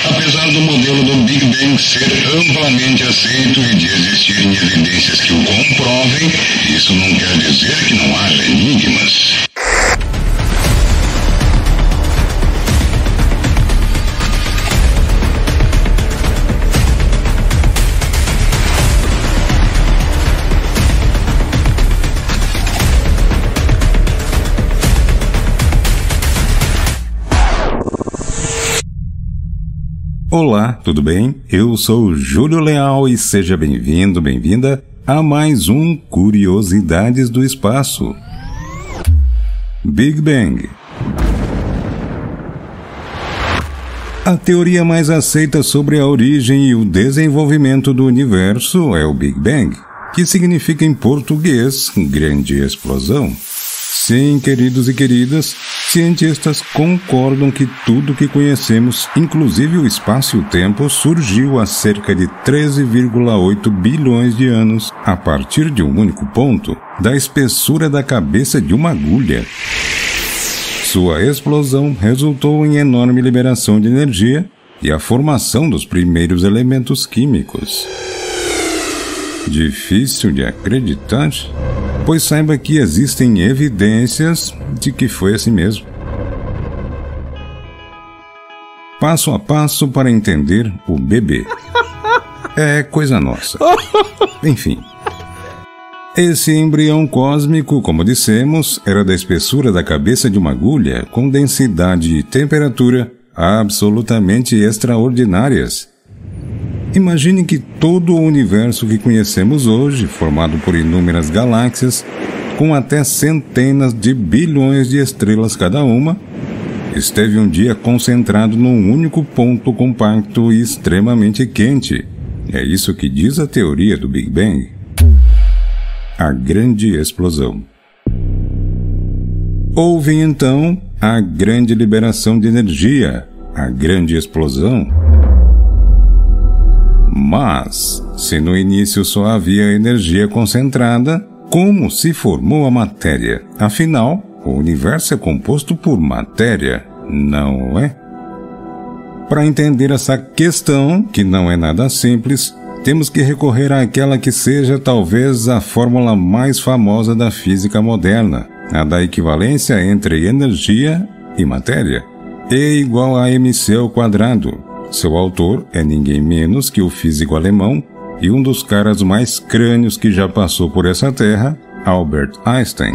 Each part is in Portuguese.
Apesar do modelo do Big Bang ser amplamente aceito e de existirem evidências que o comprovem, isso não quer dizer que não haja enigmas. Olá, tudo bem? Eu sou Júlio Leal e seja bem-vindo, bem-vinda a mais um Curiosidades do Espaço. Big Bang. A teoria mais aceita sobre a origem e o desenvolvimento do universo é o Big Bang, que significa em português grande explosão. Sim, queridos e queridas, cientistas concordam que tudo que conhecemos, inclusive o espaço e o tempo, surgiu há cerca de 13,8 bilhões de anos, a partir de um único ponto, da espessura da cabeça de uma agulha. Sua explosão resultou em enorme liberação de energia e a formação dos primeiros elementos químicos. Difícil de acreditar? Pois saiba que existem evidências de que foi assim mesmo. Passo a passo para entender o bebê. É coisa nossa. Enfim. Esse embrião cósmico, como dissemos, era da espessura da cabeça de uma agulha, com densidade e temperatura absolutamente extraordinárias. Imagine que todo o universo que conhecemos hoje, formado por inúmeras galáxias, com até centenas de bilhões de estrelas cada uma, esteve um dia concentrado num único ponto compacto e extremamente quente. É isso que diz a teoria do Big Bang. A grande explosão. Houve então a grande liberação de energia, a grande explosão. Mas, se no início só havia energia concentrada, como se formou a matéria? Afinal, o universo é composto por matéria, não é? Para entender essa questão, que não é nada simples, temos que recorrer àquela que seja talvez a fórmula mais famosa da física moderna, a da equivalência entre energia e matéria. E igual a mc ao quadrado. Seu autor é ninguém menos que o físico alemão e um dos caras mais crânios que já passou por essa terra, Albert Einstein.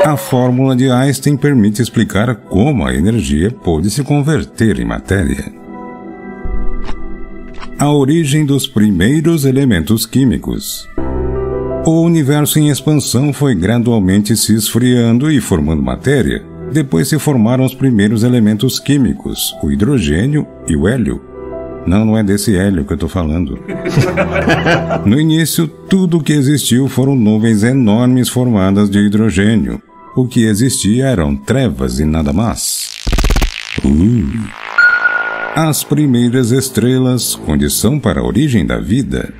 A fórmula de Einstein permite explicar como a energia pôde se converter em matéria. A origem dos primeiros elementos químicos. O universo em expansão foi gradualmente se esfriando e formando matéria. Depois se formaram os primeiros elementos químicos, o hidrogênio e o hélio. Não é desse hélio que eu estou falando. No início, tudo o que existiu foram nuvens enormes formadas de hidrogênio. O que existia eram trevas e nada mais. As primeiras estrelas, condição para a origem da vida.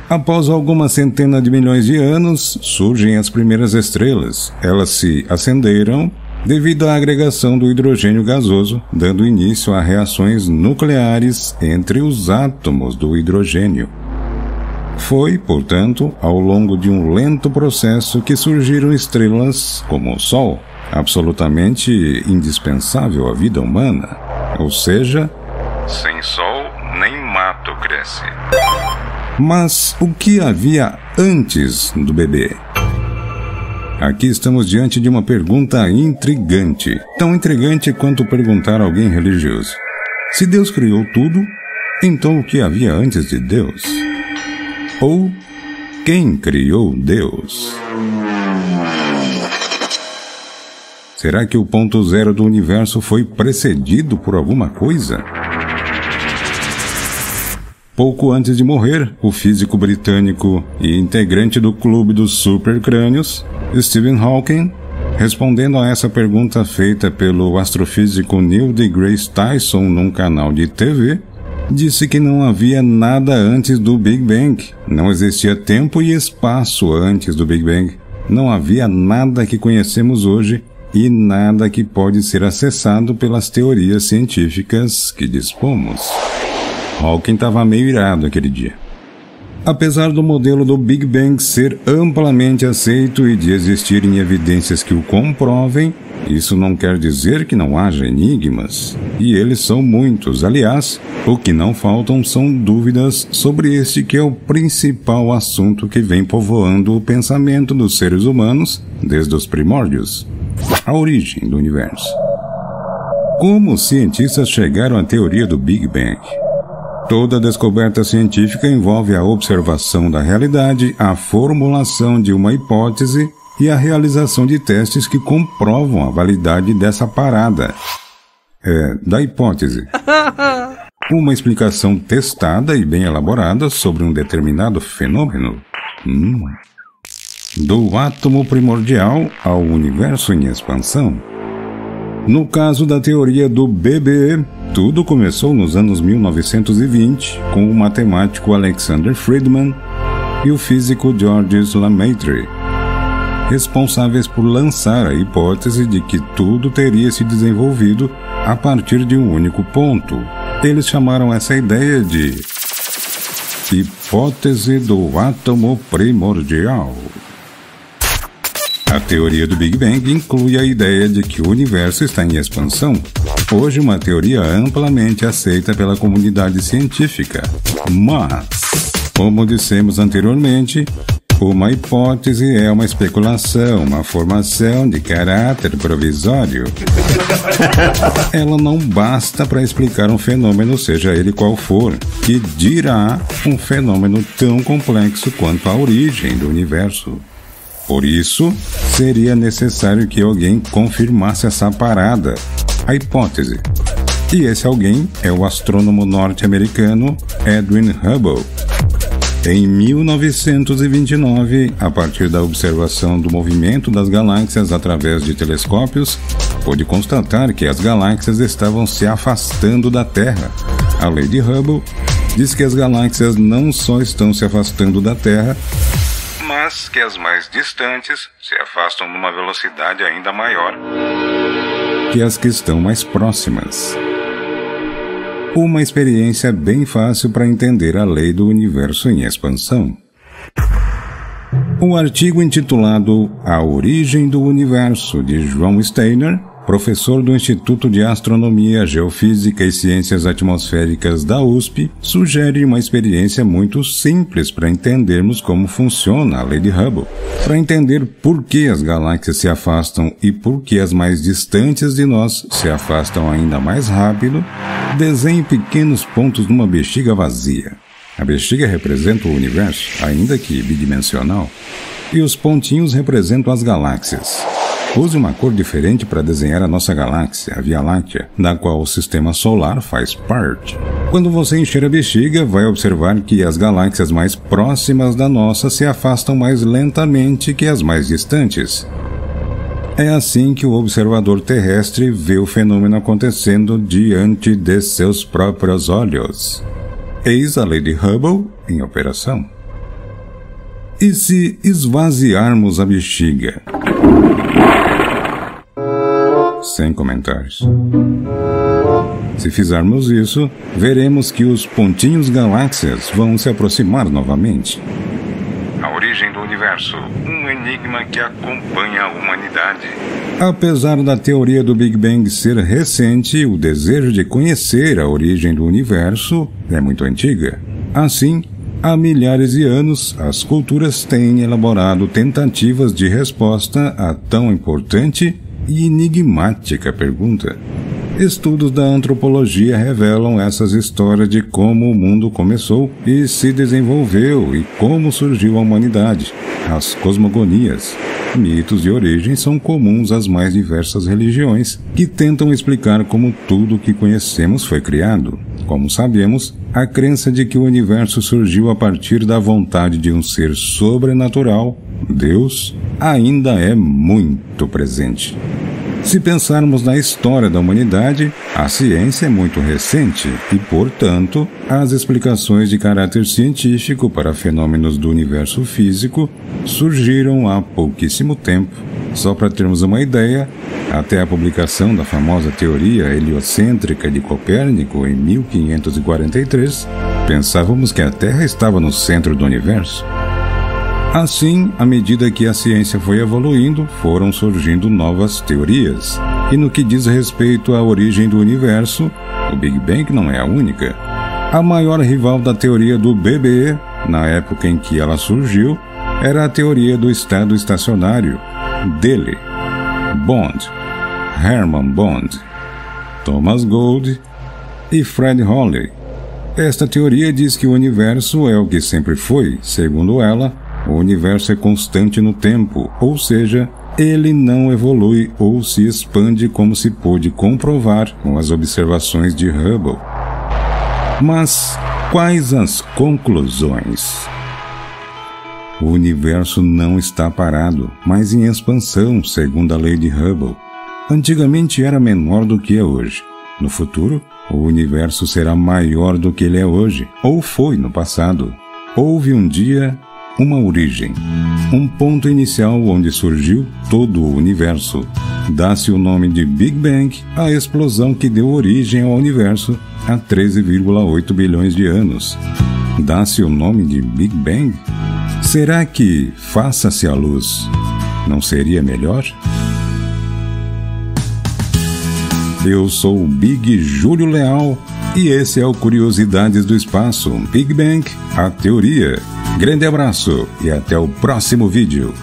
Após algumas centenas de milhões de anos, surgem as primeiras estrelas. Elas se acenderam devido à agregação do hidrogênio gasoso, dando início a reações nucleares entre os átomos do hidrogênio. Foi, portanto, ao longo de um lento processo que surgiram estrelas como o Sol, absolutamente indispensável à vida humana. Ou seja, sem Sol nem mato cresce. Mas o que havia antes do bebê? Aqui estamos diante de uma pergunta intrigante, tão intrigante quanto perguntar a alguém religioso. Se Deus criou tudo, então o que havia antes de Deus? Ou quem criou Deus? Será que o ponto zero do universo foi precedido por alguma coisa? Pouco antes de morrer, o físico britânico e integrante do Clube dos Supercrânios, Stephen Hawking, respondendo a essa pergunta feita pelo astrofísico Neil deGrasse Tyson num canal de TV, disse que não havia nada antes do Big Bang. Não existia tempo e espaço antes do Big Bang. Não havia nada que conhecemos hoje e nada que pode ser acessado pelas teorias científicas que dispomos. Hawking estava meio irado aquele dia. Apesar do modelo do Big Bang ser amplamente aceito e de existirem evidências que o comprovem, isso não quer dizer que não haja enigmas. E eles são muitos. Aliás, o que não faltam são dúvidas sobre este que é o principal assunto que vem povoando o pensamento dos seres humanos desde os primórdios: a origem do universo. Como os cientistas chegaram à teoria do Big Bang? Toda descoberta científica envolve a observação da realidade, a formulação de uma hipótese e a realização de testes que comprovam a validade dessa parada. Da hipótese. Uma explicação testada e bem elaborada sobre um determinado fenômeno. Do átomo primordial ao universo em expansão. No caso da teoria do BBE, tudo começou nos anos 1920 com o matemático Alexander Friedman e o físico Georges Lemaitre, responsáveis por lançar a hipótese de que tudo teria se desenvolvido a partir de um único ponto. Eles chamaram essa ideia de hipótese do átomo primordial. A teoria do Big Bang inclui a ideia de que o universo está em expansão, hoje uma teoria amplamente aceita pela comunidade científica. Mas, como dissemos anteriormente, uma hipótese é uma especulação, uma formação de caráter provisório. Ela não basta para explicar um fenômeno, seja ele qual for, que dirá um fenômeno tão complexo quanto a origem do universo. Por isso, seria necessário que alguém confirmasse essa parada, a hipótese. E esse alguém é o astrônomo norte-americano Edwin Hubble. Em 1929, a partir da observação do movimento das galáxias através de telescópios, pôde constatar que as galáxias estavam se afastando da Terra. A lei de Hubble diz que as galáxias não só estão se afastando da Terra, mas que as mais distantes se afastam numa velocidade ainda maior que as que estão mais próximas. Uma experiência bem fácil para entender a lei do universo em expansão. O artigo intitulado A Origem do Universo, de João Steiner, professor do Instituto de Astronomia, Geofísica e Ciências Atmosféricas da USP, sugere uma experiência muito simples para entendermos como funciona a lei de Hubble. Para entender por que as galáxias se afastam e por que as mais distantes de nós se afastam ainda mais rápido, desenhe pequenos pontos numa bexiga vazia. A bexiga representa o universo, ainda que bidimensional, e os pontinhos representam as galáxias. Use uma cor diferente para desenhar a nossa galáxia, a Via Láctea, da qual o Sistema Solar faz parte. Quando você encher a bexiga, vai observar que as galáxias mais próximas da nossa se afastam mais lentamente que as mais distantes. É assim que o observador terrestre vê o fenômeno acontecendo diante de seus próprios olhos. Eis a lei de Hubble em operação. E se esvaziarmos a bexiga? Sem comentários. Se fizermos isso, veremos que os pontinhos galáxias vão se aproximar novamente. A origem do universo, um enigma que acompanha a humanidade. Apesar da teoria do Big Bang ser recente, o desejo de conhecer a origem do universo é muito antiga. Assim, há milhares de anos, as culturas têm elaborado tentativas de resposta a tão importante e enigmática pergunta. Estudos da antropologia revelam essas histórias de como o mundo começou e se desenvolveu e como surgiu a humanidade. As cosmogonias, mitos de origem, são comuns às mais diversas religiões, que tentam explicar como tudo o que conhecemos foi criado. Como sabemos, a crença de que o universo surgiu a partir da vontade de um ser sobrenatural, Deus, ainda é muito presente. Se pensarmos na história da humanidade, a ciência é muito recente e, portanto, as explicações de caráter científico para fenômenos do universo físico surgiram há pouquíssimo tempo. Só para termos uma ideia, até a publicação da famosa teoria heliocêntrica de Copérnico em 1543, pensávamos que a Terra estava no centro do universo. Assim, à medida que a ciência foi evoluindo, foram surgindo novas teorias. E no que diz respeito à origem do universo, o Big Bang não é a única. A maior rival da teoria do BBE, na época em que ela surgiu, era a teoria do estado estacionário, dele, Bond, Hermann Bond, Thomas Gold e Fred Hoyle. Esta teoria diz que o universo é o que sempre foi. Segundo ela, o universo é constante no tempo, ou seja, ele não evolui ou se expande como se pôde comprovar com as observações de Hubble. Mas quais as conclusões? O universo não está parado, mas em expansão, segundo a lei de Hubble. Antigamente era menor do que é hoje. No futuro, o universo será maior do que ele é hoje, ou foi no passado. Houve um dia uma origem, um ponto inicial onde surgiu todo o universo. Dá-se o nome de Big Bang à explosão que deu origem ao universo há 13,8 bilhões de anos. Dá-se o nome de Big Bang? Será que faça-se a luz não seria melhor? Eu sou o Big Júlio Leal e esse é o Curiosidades do Espaço, Big Bang, a teoria. Grande abraço e até o próximo vídeo.